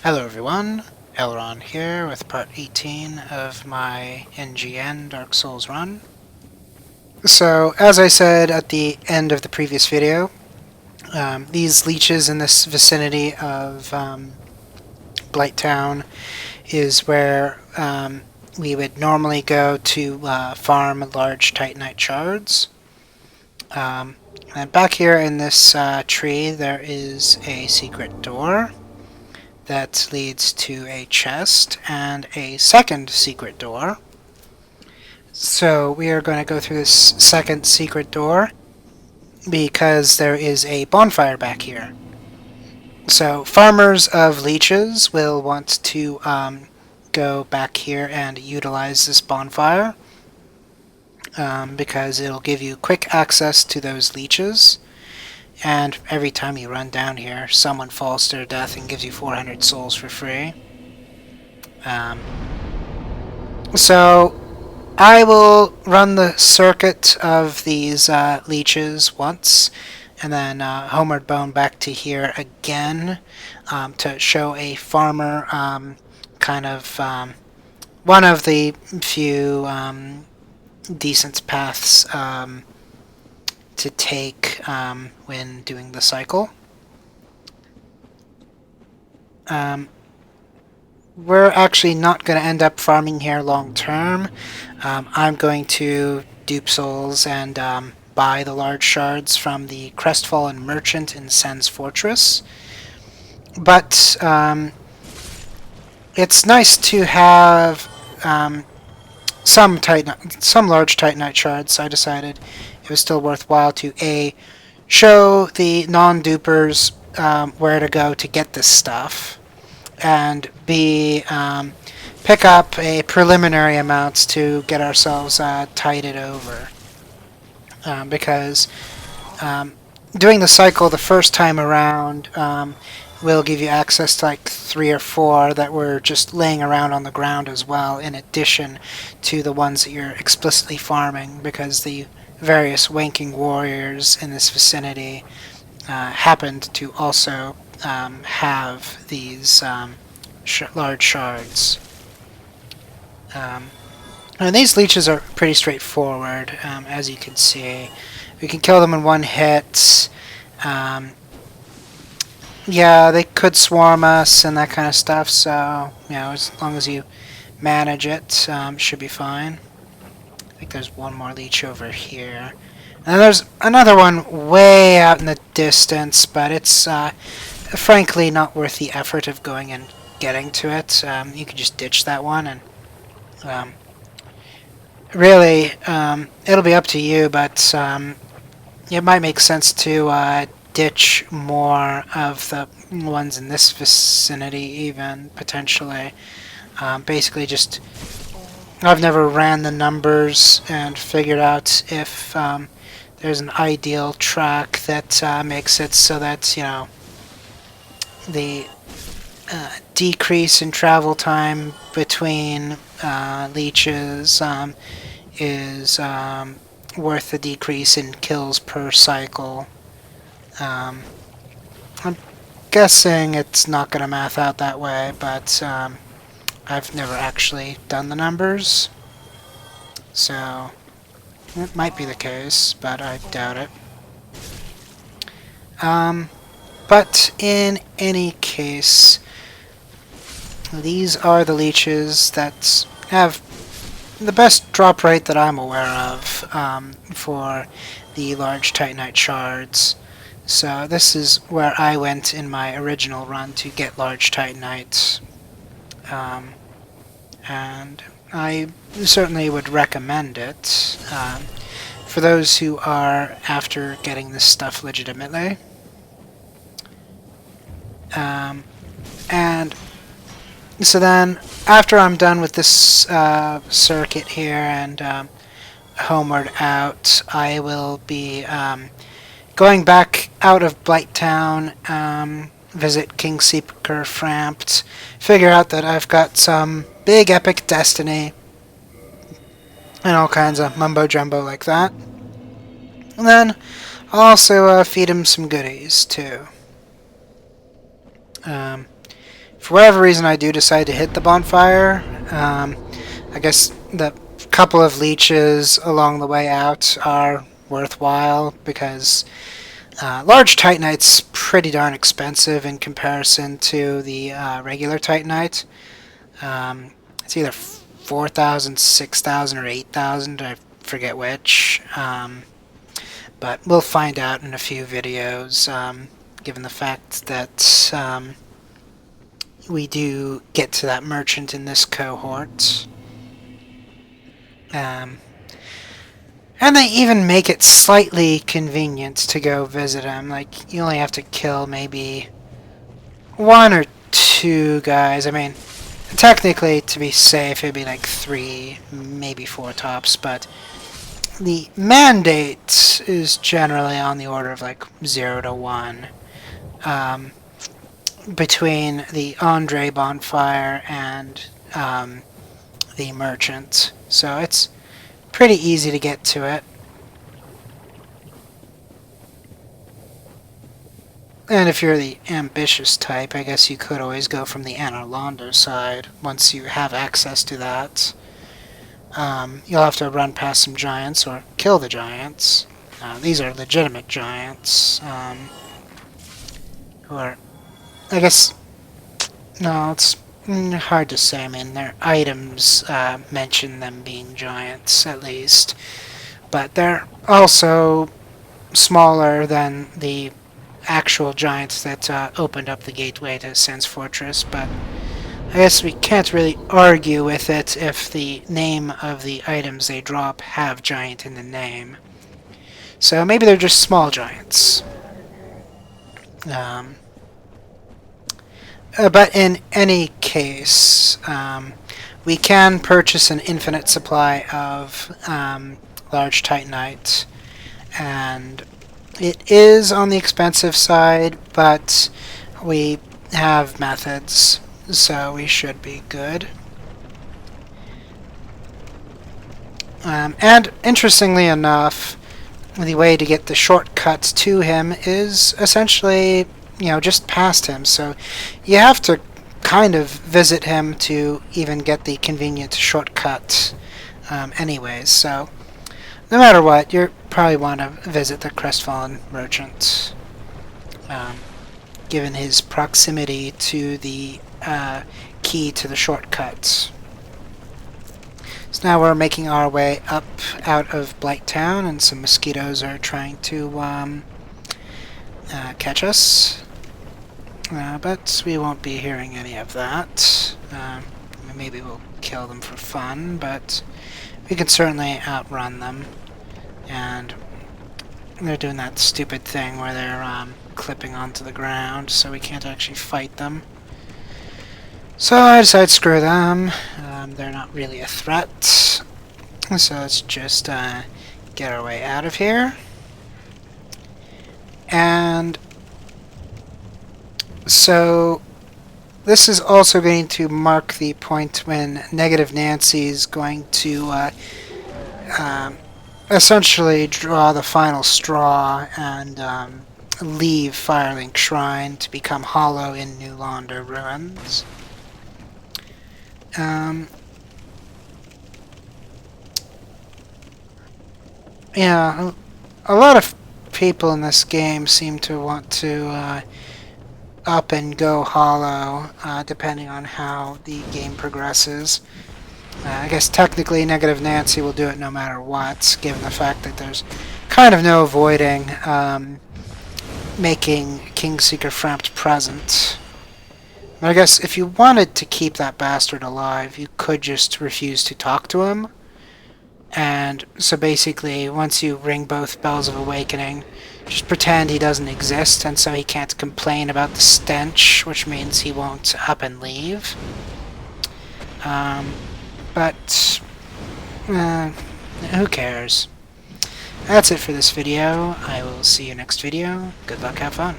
Hello everyone, LRon here with part 18 of my NGN Dark Souls run. So, as I said at the end of the previous video, these leeches in this vicinity of Blighttown is where we would normally go to farm large titanite shards. And back here in this tree there is a secret door that leads to a chest and a second secret door. So we are going to go through this second secret door because there is a bonfire back here. So farmers of leeches will want to go back here and utilize this bonfire because it'll give you quick access to those leeches. And every time you run down here, someone falls to their death and gives you 400 souls for free. So I will run the circuit of these leeches once, and then homeward bone back to here again to show a farmer one of the few decent paths to take when doing the cycle. We're actually not going to end up farming here long term. I'm going to dupe souls and buy the large shards from the crestfallen merchant in Sen's fortress. But it's nice to have some large titanite shards, so I decided it was still worthwhile to show the non-dupers where to go to get this stuff, and B, pick up a preliminary amounts to get ourselves tided over. Because doing the cycle the first time around will give you access to like 3 or 4 that were just laying around on the ground as well, in addition to the ones that you're explicitly farming, because the various wanking warriors in this vicinity happened to also have these large shards. And these leeches are pretty straightforward, as you can see. We can kill them in one hit. Yeah, they could swarm us and that kind of stuff, so, as long as you manage it, should be fine. I think there's one more leech over here. And there's another one way out in the distance, but it's frankly not worth the effort of going and getting to it. You could just ditch that one, and really, it'll be up to you, but it might make sense to ditch more of the ones in this vicinity, even, potentially. Basically just, I've never ran the numbers and figured out if there's an ideal track that makes it so that, the decrease in travel time between leeches is worth the decrease in kills per cycle. I'm guessing it's not going to math out that way, but I've never actually done the numbers, so it might be the case, but I doubt it. But in any case, these are the leeches that have the best drop rate that I'm aware of for the large titanite shards. So this is where I went in my original run to get large titanite. And I certainly would recommend it for those who are after getting this stuff legitimately. And so then, after I'm done with this circuit here and homeward out, I will be going back out of Blighttown, visit King Seeker Frampt, figure out that I've got some big epic destiny, and all kinds of mumbo-jumbo like that. And then I'll also feed him some goodies, too. for whatever reason I do decide to hit the bonfire, I guess the couple of leeches along the way out are worthwhile because large titanite's pretty darn expensive in comparison to the regular titanite. It's either 4,000, 6,000, or 8,000. I forget which. But we'll find out in a few videos, given the fact that we do get to that merchant in this cohort. And they even make it slightly convenient to go visit him. Like, you only have to kill maybe one or two guys. I mean, technically, to be safe, it'd be like 3, maybe 4 tops, but the mandate is generally on the order of like 0 to 1 between the Andre bonfire and the merchant. So it's pretty easy to get to it. And if you're the ambitious type, I guess you could always go from the Analondo side once you have access to that. You'll have to run past some giants or kill the giants. These are legitimate giants who are, I guess, no, it's hard to say. I mean, their items mention them being giants, at least. But they're also smaller than the actual giants that opened up the gateway to Sen's Fortress, but I guess we can't really argue with it if the name of the items they drop have giant in the name. So maybe they're just small giants. But in any case, we can purchase an infinite supply of large titanite, and it is on the expensive side, but we have methods, so we should be good. And interestingly enough, the way to get the shortcut to him is essentially, just past him. So you have to kind of visit him to even get the convenient shortcut anyways. So no matter what, you probably want to visit the Crestfallen Merchant, given his proximity to the key to the shortcut. So now we're making our way up out of Blight Town, and some mosquitoes are trying to catch us. But we won't be hearing any of that. Maybe we'll kill them for fun, but we can certainly outrun them. And they're doing that stupid thing where they're clipping onto the ground, so we can't actually fight them. So I decided screw them. They're not really a threat. So let's just get our way out of here. And so this is also going to mark the point when Negative Nancy's going to essentially draw the final straw and leave Firelink Shrine to become hollow in New Launder ruins. Yeah, a lot of people in this game seem to want to up and go hollow, depending on how the game progresses. I guess technically Negative Nancy will do it no matter what, given the fact that there's kind of no avoiding making Kingseeker Frampt present. But I guess if you wanted to keep that bastard alive, you could just refuse to talk to him. And so basically, once you ring both bells of awakening, just pretend he doesn't exist, and so he can't complain about the stench, which means he won't up and leave. But who cares? That's it for this video. I will see you next video. Good luck, have fun.